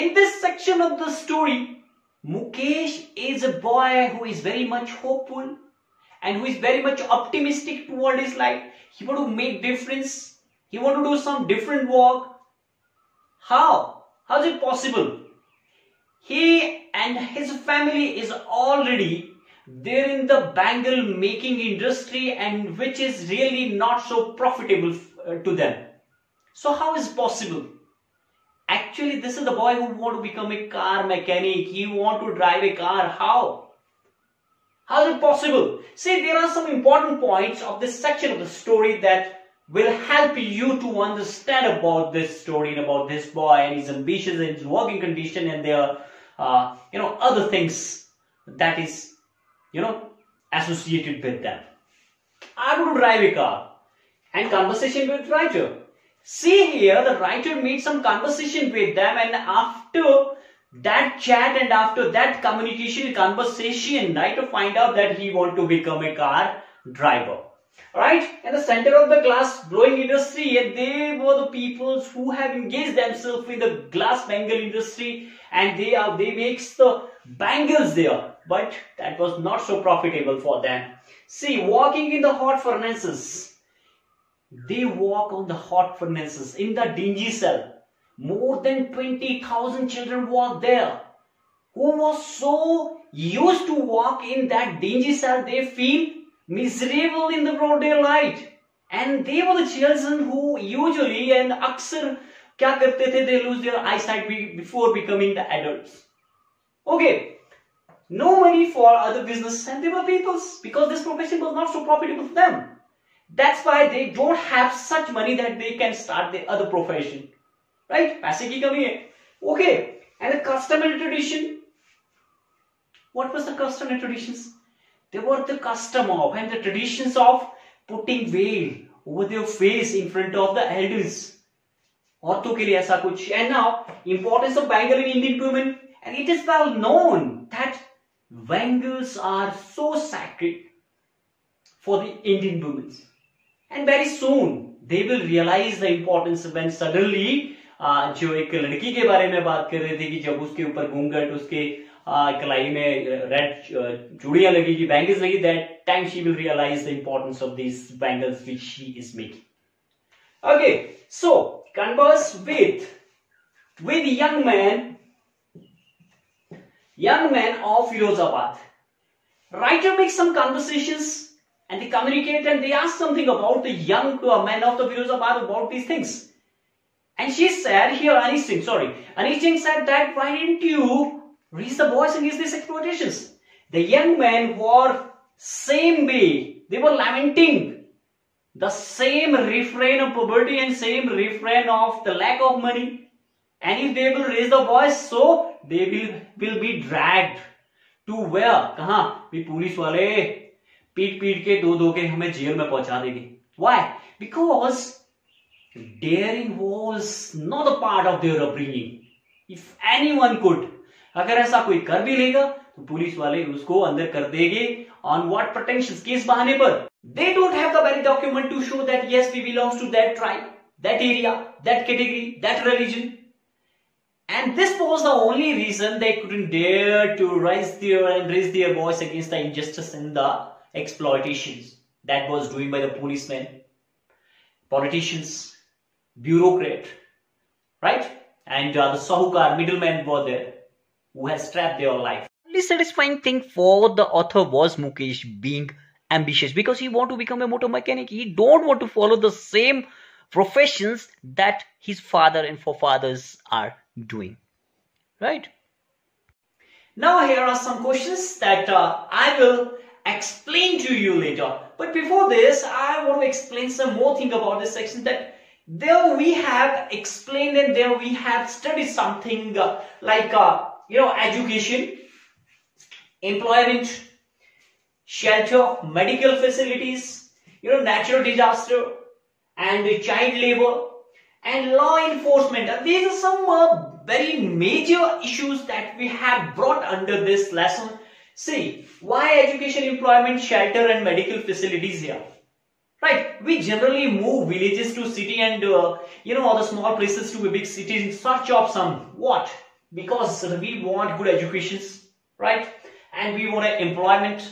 in this section of the story, Mukesh is a boy who is very much hopeful and who is very much optimistic toward his life. He want to make difference. He want to do some different work. How? How is it possible? He and his family is already there in the bangle making industry, and which is really not so profitable to them. So how is it possible? Actually, this is the boy who want to become a car mechanic. He want to drive a car. How? How is it possible? See, there are some important points of this section of the story that will help you to understand about this story and about this boy and his ambitions and his working condition and their other things that is associated with them. I want to drive a car and conversation with writer. See here, the writer made some conversation with them, and after that chat and after that communication, conversation, writer find out that he want to become a car driver. Right? In the center of the glass blowing industry, and they were the people who have engaged themselves in the glass bangle industry, and they makes the bangles there, but that was not so profitable for them. See, walking in the hot furnaces. They walk on the hot furnaces in the dingy cell. More than 20,000 children walk there. Who was so used to walk in that dingy cell, they feel miserable in the broad daylight. And they were the children who usually and aksar kya karte the, they lose their eyesight before becoming the adults. Okay. No money for other business, and they were peoples because this profession was not so profitable for them. That's why they don't have such money that they can start the other profession. Right? पैसे की कमी है. Okay. And the custom and tradition. What was the custom and traditions? They were the custom of and the traditions of putting veil over their face in front of the elders. औरतों के लिए ऐसा कुछ. And now, importance of bangle in Indian women. And it is well known that bangles are so sacred for the Indian women. And very soon they will realize the importance when suddenly जो एक लड़की के बारे में बात कर रहे थे कि जब उसके ऊपर घूंघट, उसके कलाई में रेड चूड़ियां लगेगी, बैंगल्स लगी, that time she will realize the importance of these bangles which she is making. Okay, so converse with young man of Firozabad. Writer makes some conversations and they communicate and they ask something about the young man of the Firozabad about these things. And she said here, Anees Singh said that why didn't you reach the boys and use these exploitations? The young men were same way. They were lamenting the same refrain of poverty and same refrain of the lack of money. And if they will raise the boys, so they will be dragged to where? कहाँ? भी police वाले पीट के दो के हमें jail में पहुंचा देंगे. Why? Because daring was not a part of their upbringing. If anyone could, अगर ऐसा कोई कर भी लेगा तो पुलिस वाले उसको अंदर कर देंगे. On what pretensions? किस बहाने पर? They don't have the very document to show that yes, we belong to that tribe, that area, that category, that religion. And this was the only reason they couldn't dare to raise their voice against the injustice and the exploitations that was doing by the policemen, politicians, bureaucrat, right? And the sahukar, middlemen were there who has trapped their life. The only satisfying thing for the author was Mukesh being ambitious because he want to become a motor mechanic. He don't want to follow the same professions that his father and forefathers are doing, right? Now here are some questions that I will explain to you later. But before this, I want to explain some more thing about this section, that there we have explained and there we have studied something like education, employment, shelter, medical facilities, natural disaster, and child labor, and law enforcement. And these are some very major issues that we have brought under this lesson. See, why education, employment, shelter, and medical facilities here? Right, we generally move villages to city and all the small places to a big city in search of some what? because we want good educations, right? And we want employment,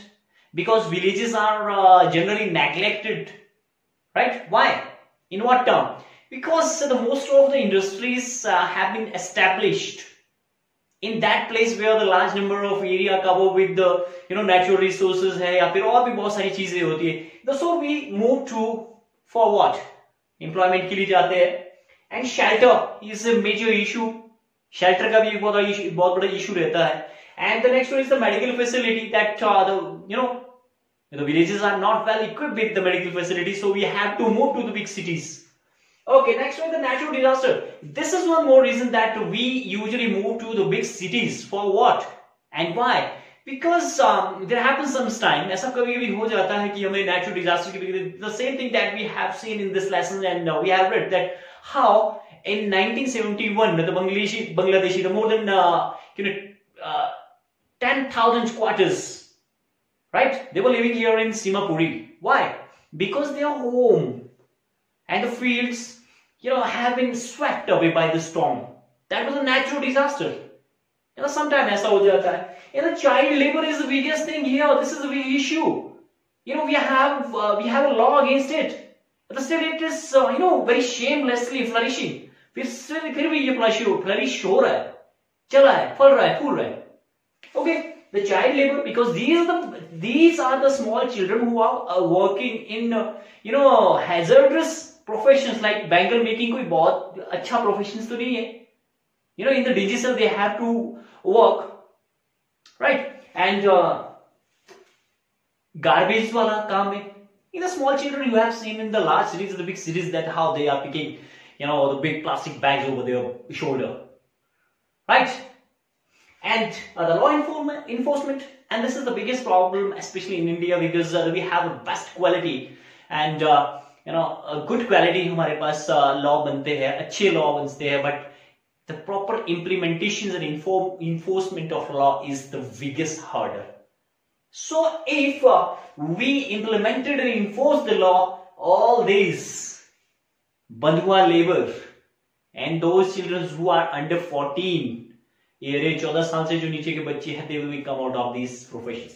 because villages are generally neglected, right? Why? In what term? Because the most of the industries have been established in that place where the large number of area cover with the natural resources है, या फिर और भी बहुत सारी चीजें होती है. So we move to for what? Employment के लिए जाते हैं. And shelter is a major issue. Shelter का भी एक बहुत बड़ा issue रहता है. And the next one is the medical facility, that the villages are not well equipped with the medical facilities, so we have to move to the big cities. Okay, next one, the natural disaster. This is one more reason that we usually move to the big cities. For what and why? Because there happens sometimes, ऐसा कभी-कभी हो जाता है कि हमें natural disaster की, the same thing that we have seen in this lesson, and we have read that how in 1971 the Bangladeshi, the more than 10,000 squatters, right? They were living here in Simapuri. Why? Because their home and the fields, have been swept away by the storm. That was a natural disaster. Sometimes ऐसा हो जाता है. Child labor is the biggest thing here. This is the big issue. We have a law against it, but still it is very shamelessly flourishing. फिर भी ये flourish हो रहा है, चला है, फल रहा है, फूल रहा है. Okay, the child labor, because these are the small children who are working in hazardous professions like bangle making. कोई बहुत अच्छा professions तो नहीं है. In the dingy cell they have to work, right? And garbage wala काम है. The small children you have seen in the large cities, the big cities, that how they are picking the big plastic bags over their shoulder, right? And the law enforcement, and this is the biggest problem, especially in India, because we have a best quality and a good quality. हमारे पास law बनते हैं, अच्छे law बनते हैं, but the proper implementations and enforcement of law is the biggest hurdle. So if we implemented and enforced the law, all these bandhua labor and those children who are under 14, 14 साल से जो नीचे के बच्चे हैं, they will come out of these professions,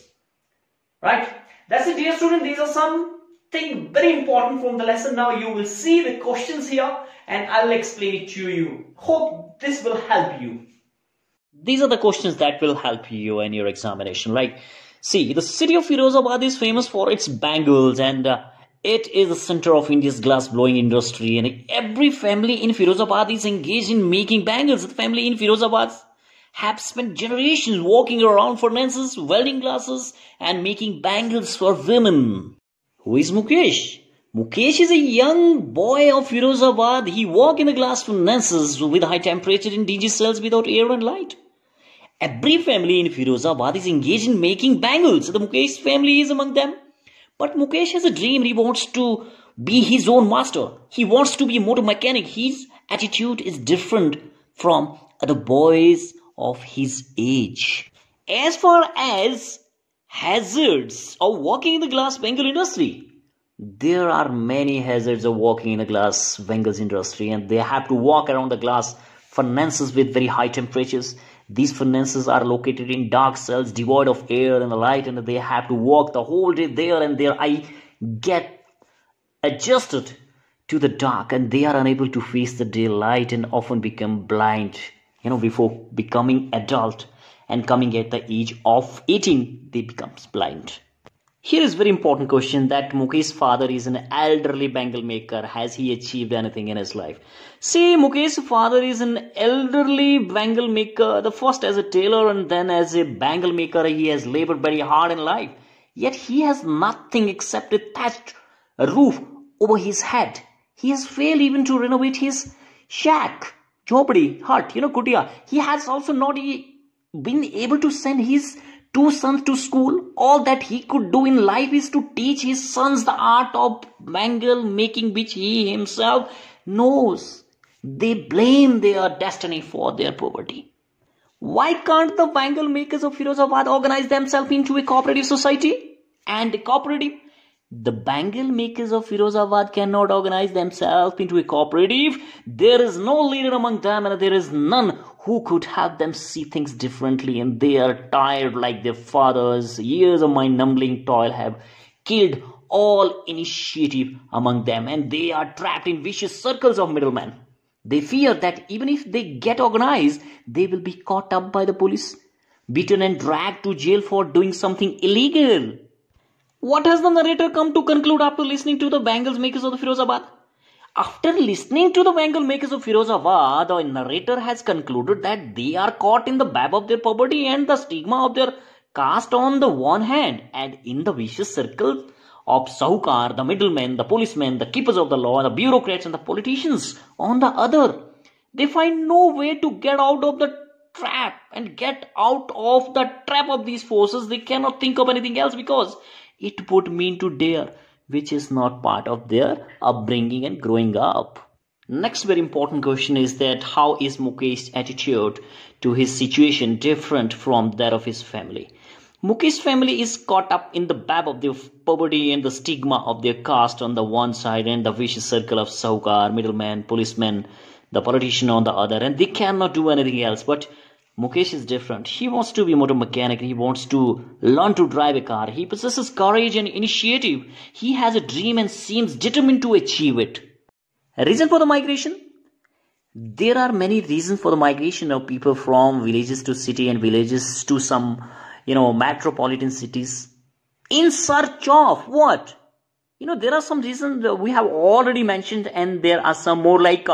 right? That's it, dear student. These are something very important from the lesson. Now you will see the questions here and I will explain it to you. Hope this will help you. These are the questions that will help you in your examination. Like, see, the city of Firozabad is famous for its bangles, and it is the center of India's glass blowing industry, and every family in Firozabad is engaged in making bangles. The family in Firozabad have spent generations walking around furnaces, welding glasses, and making bangles for women. Who is Mukesh? Mukesh is a young boy of Firozabad. He works in the glass furnaces with high temperature in dingy cells without air and light. Every family in Firozabad is engaged in making bangles. The Mukesh family is among them. But Mukesh has a dream. He wants to be his own master. He wants to be a motor mechanic. His attitude is different from other boys of his age. As far as hazards of working in the glass bangle industry, there are many hazards of working in the glass bangles industry, and they have to walk around the glass furnaces with very high temperatures. These furnaces are located in dark cells devoid of air and light, and they have to walk the whole day there, and their eye get adjusted to the dark, and they are unable to face the daylight and often become blind. Before becoming adult and coming at the age of 18, they become blind. Here is very important question that Mukesh's father is an elderly bangle maker. Has he achieved anything in his life? See, Mukesh's father is an elderly bangle maker, the first as a tailor and then as a bangle maker. He has labored very hard in life. Yet he has nothing except a thatched roof over his head. He has failed even to renovate his shack, jhopadi, hut, kutia. He has also not been able to send his 2 sons to school. All that he could do in life is to teach his sons the art of bangle making, which he himself knows. They blame their destiny for their poverty. Why can't the bangle makers of Firozabad organize themselves into a cooperative society? And the bangle makers of Firozabad cannot organize themselves into a cooperative. There is no leader among them, and there is none who could help them see things differently, and they are tired like their fathers. Years of mind-numbing toil have killed all initiative among them, and they are trapped in vicious circles of middlemen. They fear that even if they get organized, they will be caught up by the police, beaten and dragged to jail for doing something illegal. What has the narrator come to conclude after listening to the bangle makers of the Firozabad? After listening to the bangle makers of Firozabad, the narrator has concluded that they are caught in the web of their poverty and the stigma of their caste on the one hand, and in the vicious circle of Sahukar, the middlemen, the policemen, the keepers of the law, the bureaucrats and the politicians on the other. They find no way to get out of the trap, and get out of the trap of these forces. They cannot think of anything else because it would mean to dare, which is not part of their upbringing and growing up. Next very important question is that how is Mukesh's attitude to his situation different from that of his family? Mukesh's family is caught up in the web of their poverty and the stigma of their caste on the one side, and the vicious circle of Sahukar, middlemen, policemen, the politician on the other, and they cannot do anything else. But Mukesh is different. He wants to be a motor mechanic. He wants to learn to drive a car. He possesses courage and initiative. He has a dream and seems determined to achieve it. A reason for the migration? There are many reasons for the migration of people from villages to city and villages to some, metropolitan cities. In search of what? There are some reasons that we have already mentioned, and there are some more like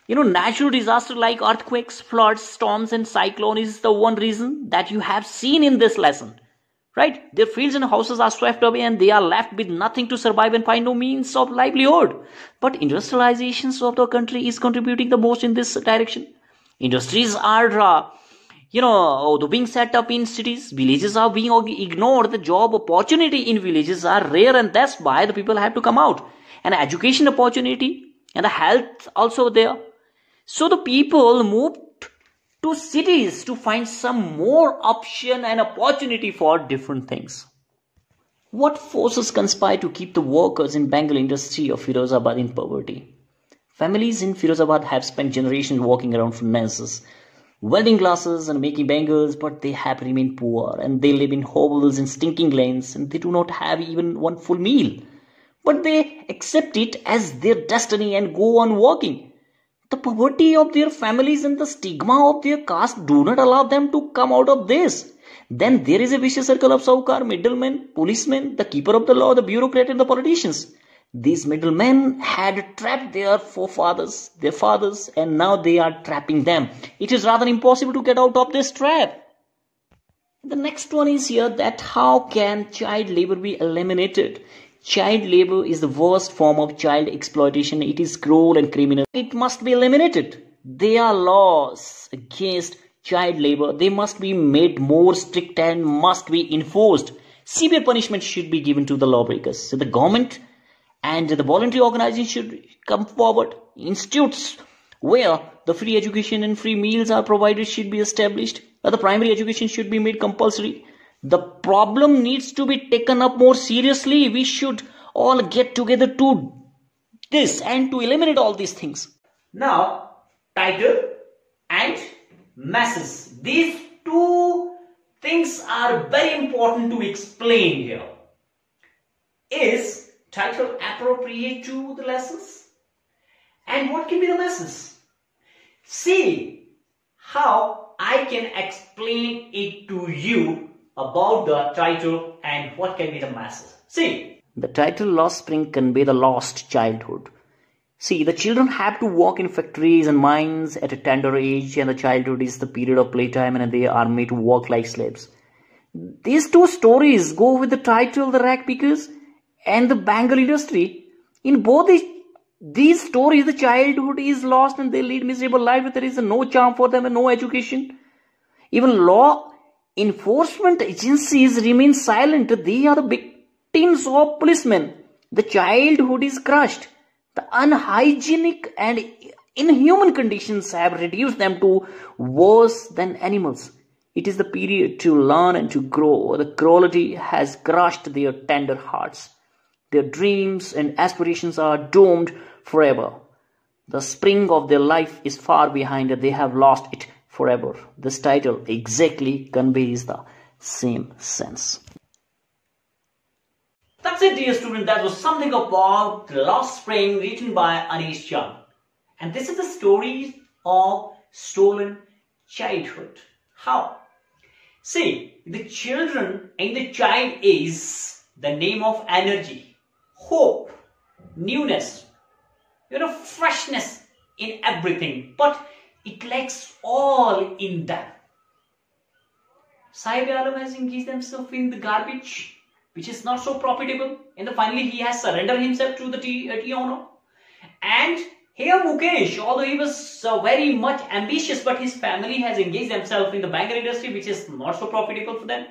natural disaster like earthquakes, floods, storms and cyclone is the one reason that you have seen in this lesson, right? Their fields and houses are swept away and they are left with nothing to survive and find no means of livelihood. But industrializations of the country is contributing the most in this direction. Industries are, being set up in cities. Villages are being ignored. The job opportunity in villages are rare, and that's why the people have to come out. And education opportunity and the health also there. So the people moved to cities to find some more option and opportunity for different things. What forces conspire to keep the workers in bangle industry of Firozabad in poverty? Families in Firozabad have spent generations walking around furnaces, welding glasses and making bangles, but they have remained poor, and they live in hovels in stinking lanes, and they do not have even one full meal. But they accept it as their destiny and go on working. The poverty of their families and the stigma of their caste do not allow them to come out of this. Then there is a vicious circle of Sahukar, middlemen, policemen, the keeper of the law, the bureaucrat and the politicians. These middlemen had trapped their forefathers, their fathers, and now they are trapping them. It is rather impossible to get out of this trap. The next one is here that how can child labor be eliminated? Child labor is the worst form of child exploitation. It is cruel and criminal. It must be eliminated. There are laws against child labor. They must be made more strict and must be enforced. Severe punishment should be given to the lawbreakers. So the government and the voluntary organizations should come forward. Institutes where the free education and free meals are provided should be established. The primary education should be made compulsory. The problem needs to be taken up more seriously. We should all get together to this and to eliminate all these things. Now, title and message. These two things are very important to explain here. Is title appropriate to the lessons? And what can be the message? See how I can explain it to you about the title and what can be the message. See, the title Lost Spring convey the lost childhood. See, the children have to work in factories and mines at a tender age, and the childhood is the period of playtime, and they are made to work like slaves. These two stories go with the title The Rag Pickers and the bangle industry. In both these stories, the childhood is lost and they lead miserable life. There is no charm for them and no education. Even law enforcement agencies remain silent. They are the victims of policemen. The childhood is crushed. The unhygienic and inhuman conditions have reduced them to worse than animals. It is the period to learn and to grow. The cruelty has crushed their tender hearts. Their dreams and aspirations are doomed forever. The spring of their life is far behind. They have lost it forever. This title exactly conveys the same sense. That's it, dear student. That was something about The Lost Spring, written by ANEES JUNG. And this is the story of stolen childhood. How? See, the children in the child is the name of energy, hope, newness, freshness in everything. But it lacks all in them. Sahib Alam has engaged himself in the garbage, which is not so profitable, and finally he has surrendered himself to the tea owner. And here Mukesh, although he was very much ambitious, but his family has engaged themselves in the banker industry, which is not so profitable for them.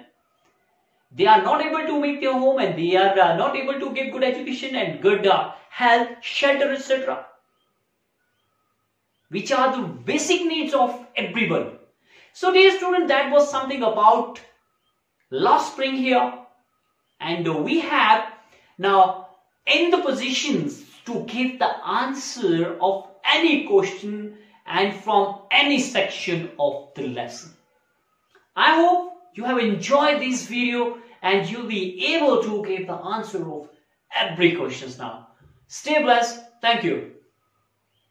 They are not able to make their home, and they are not able to give good education and good health, shelter, etc., which are the basic needs of everyone. So dear student, that was something about Lost Spring here. And we have now in the positions to give the answer of any question and from any section of the lesson. I hope you have enjoyed this video and you'll be able to give the answer of every question now. Stay blessed. Thank you.